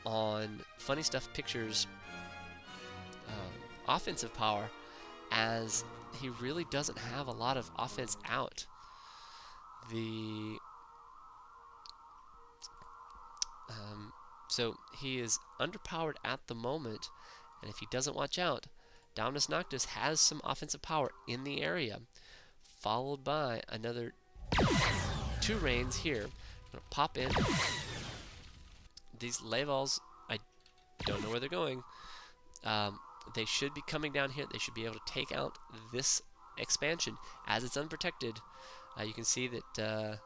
on Funny Stuff Pictures' offensive power, as he really doesn't have a lot of offense out. So he is underpowered at the moment, and if he doesn't watch out, Dominus Noctis has some offensive power in the area, followed by another 2 Rains here. I'm going to pop in. These Levals, I don't know where they're going. They should be coming down here. They should be able to take out this expansion as it's unprotected. You can see that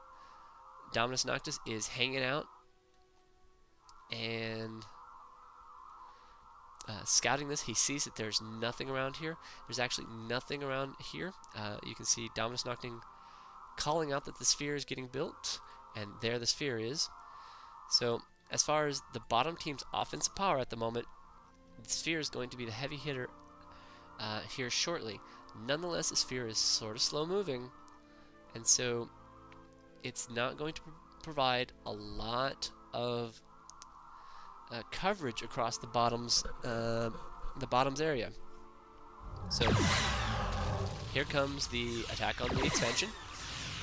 Dominus Noctis is hanging out and scouting this. He sees that there's nothing around here. There's actually nothing around here. You can see Dominus Noctis calling out that the sphere is getting built, and there the sphere is. So as far as the bottom team's offensive power at the moment, the sphere is going to be the heavy hitter here shortly. Nonetheless, the sphere is sort of slow moving, and so it's not going to provide a lot of coverage across the bottoms area. So here comes the attack on the expansion.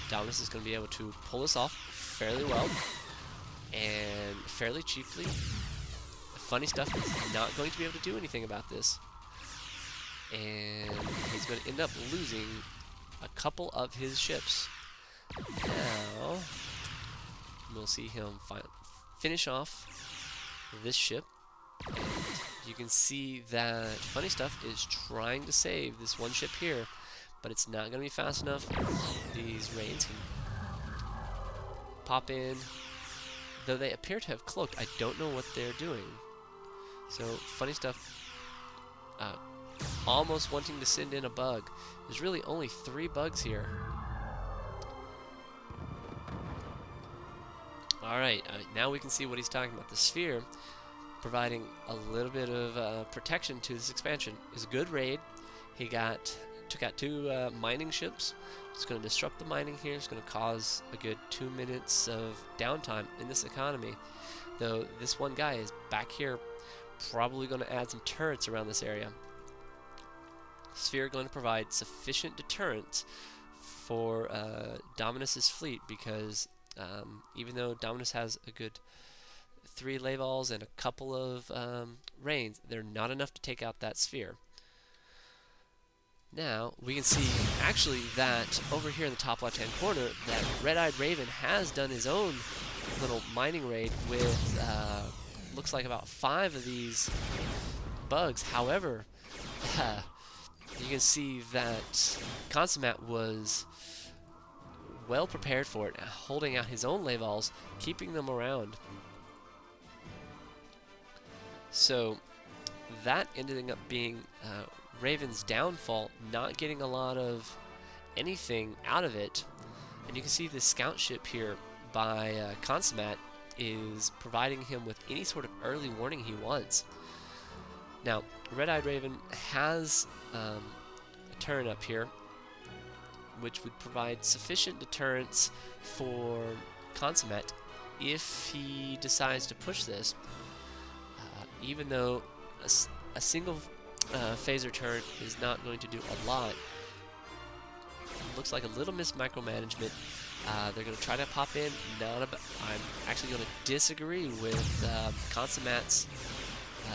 Dominus is going to be able to pull this off fairly well and fairly cheaply. Funny Stuff is not going to be able to do anything about this, and he's going to end up losing a couple of his ships. Now we'll see him finish off this ship, and you can see that Funny Stuff is trying to save this one ship here, but it's not going to be fast enough. These Rains can pop in, though they appear to have cloaked. I don't know what they're doing. So Funny Stuff almost wanting to send in a bug. There's really only 3 bugs here. Alright, now we can see what he's talking about. The sphere providing a little bit of protection to this expansion. It was a good raid. He took out 2 mining ships. It's going to disrupt the mining here. It's going to cause a good 2 minutes of downtime in this economy. Though this one guy is back here, probably going to add some turrets around this area. Sphere going to provide sufficient deterrence for Dominus's fleet, because even though Dominus has a good 3 Levals and a couple of Rains, they're not enough to take out that sphere. Now we can see actually that over here in the top left hand corner that Red-Eyed Raven has done his own little mining raid with looks like about 5 of these bugs. However, you can see that Consummate was well prepared for it, holding out his own Levals, keeping them around. So that ended up being Raven's downfall, not getting a lot of anything out of it. And you can see this scout ship here by Consummate is providing him with any sort of early warning he wants. Now, Red-Eyed Raven has a turret up here, which would provide sufficient deterrence for Consummate if he decides to push this. Even though a single phaser turret is not going to do a lot. It looks like a little micromanagement. They're going to try to pop in. I'm actually going to disagree with Consummate's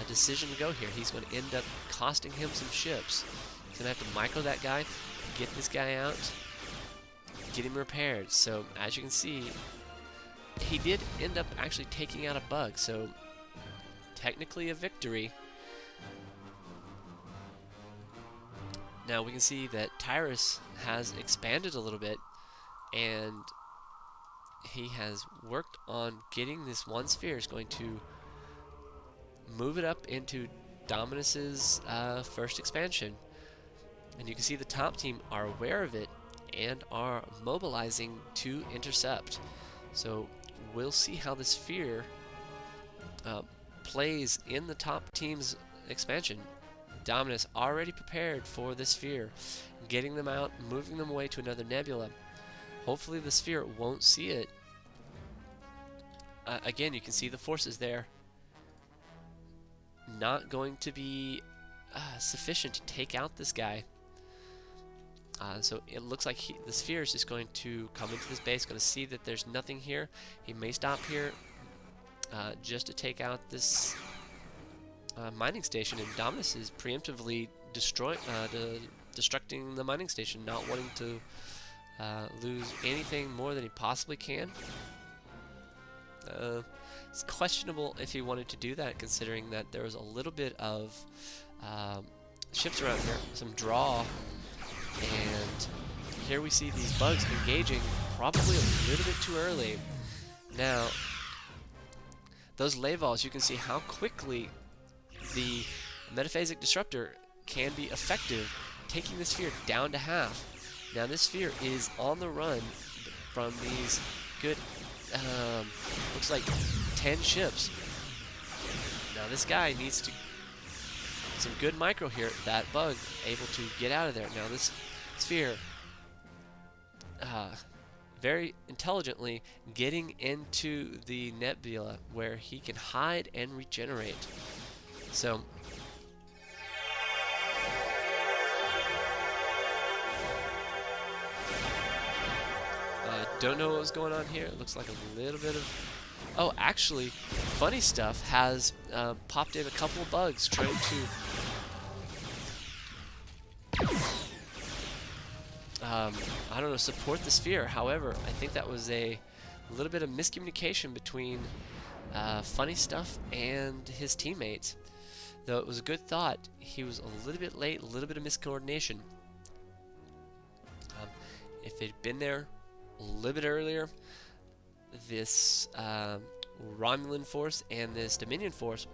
decision to go here. He's going to end up costing him some ships. He's going to have to micro that guy, get this guy out, get him repaired. So as you can see, he did end up actually taking out a bug. So technically a victory. Now we can see that Tyrus has expanded a little bit, and he has worked on getting this one sphere. Is going to move it up into Dominus's first expansion. And you can see the top team are aware of it and are mobilizing to intercept. So we'll see how the sphere plays in the top team's expansion. Dominus already prepared for the sphere, getting them out, moving them away to another nebula. Hopefully the sphere won't see it. Again, you can see the forces there. not going to be sufficient to take out this guy. So it looks like the sphere is just going to come into this base, going to see that there's nothing here. He may stop here just to take out this mining station, and Dominus is preemptively destructing the mining station, not wanting to lose anything more than he possibly can. It's questionable if he wanted to do that, considering that there was a little bit of ships around here, some draw, and here we see these bugs engaging probably a little bit too early. Now, those Layvols, you can see how quickly the Metaphasic Disruptor can be effective, taking the sphere down to half. Now this sphere is on the run from these good, looks like 10 ships. Now this guy needs to some good micro here. That bug able to get out of there. Now this sphere very intelligently getting into the nebula where he can hide and regenerate. So don't know what was going on here. It looks like a little bit of... Oh, actually, Funny Stuff has popped in a couple of bugs trying to... I don't know, support the sphere. However, I think that was a little bit of miscommunication between Funny Stuff and his teammates. Though it was a good thought, he was a little bit late, a little bit of miscoordination. If they'd been there a little bit earlier, this Romulan force and this Dominion force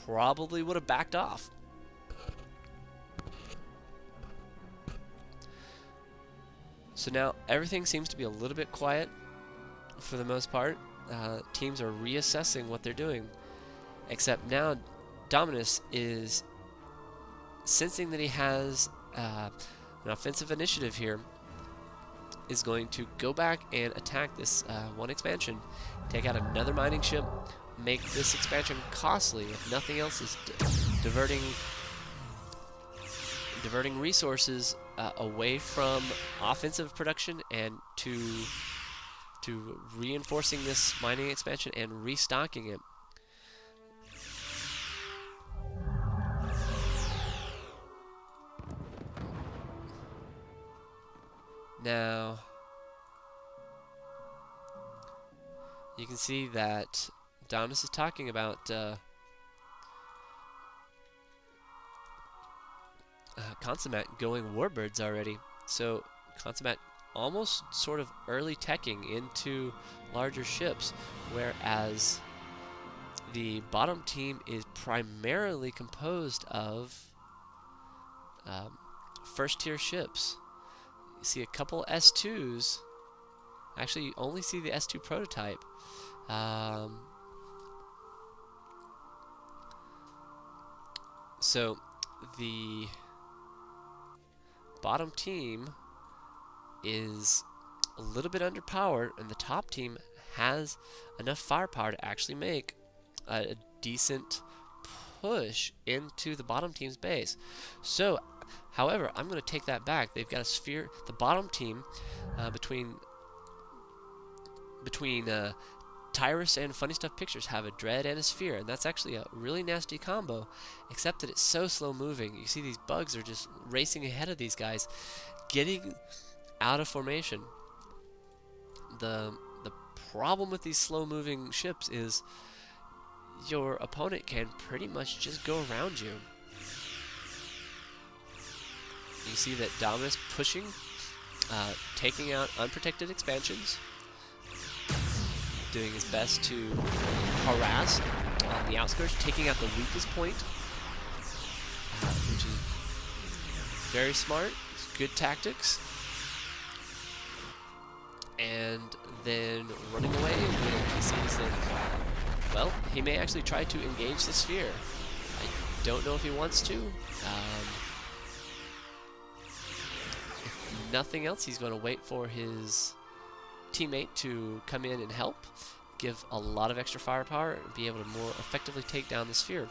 probably would have backed off. So now everything seems to be a little bit quiet for the most part. Teams are reassessing what they're doing, except now Dominus is sensing that he has an offensive initiative here, is going to go back and attack this one expansion, take out another mining ship, make this expansion costly if nothing else is diverting resources away from offensive production and to reinforcing this mining expansion and restocking it. Now, you can see that Dominus is talking about Consummate going warbirds already. So Consummate almost sort of early teching into larger ships, whereas the bottom team is primarily composed of first tier ships. You see a couple S2s. Actually, you only see the S2 prototype. So the bottom team is a little bit underpowered, and the top team has enough firepower to actually make a decent push into the bottom team's base. So, however, I'm going to take that back. They've got a sphere. The bottom team, between Tyrus and Funny Stuff Pictures, have a Dread and a Sphere, and that's actually a really nasty combo, except that it's so slow moving. You see these bugs are just racing ahead of these guys, getting out of formation. The problem with these slow moving ships is your opponent can pretty much just go around you. You see that Dominus pushing, taking out unprotected expansions, doing his best to harass on the outskirts, taking out the weakest point, which is very smart. It's good tactics. And then running away when he sees that, well, he may actually try to engage the sphere. I don't know if he wants to. If nothing else, he's going to wait for his teammate to come in and help, give a lot of extra firepower, and be able to more effectively take down the sphere.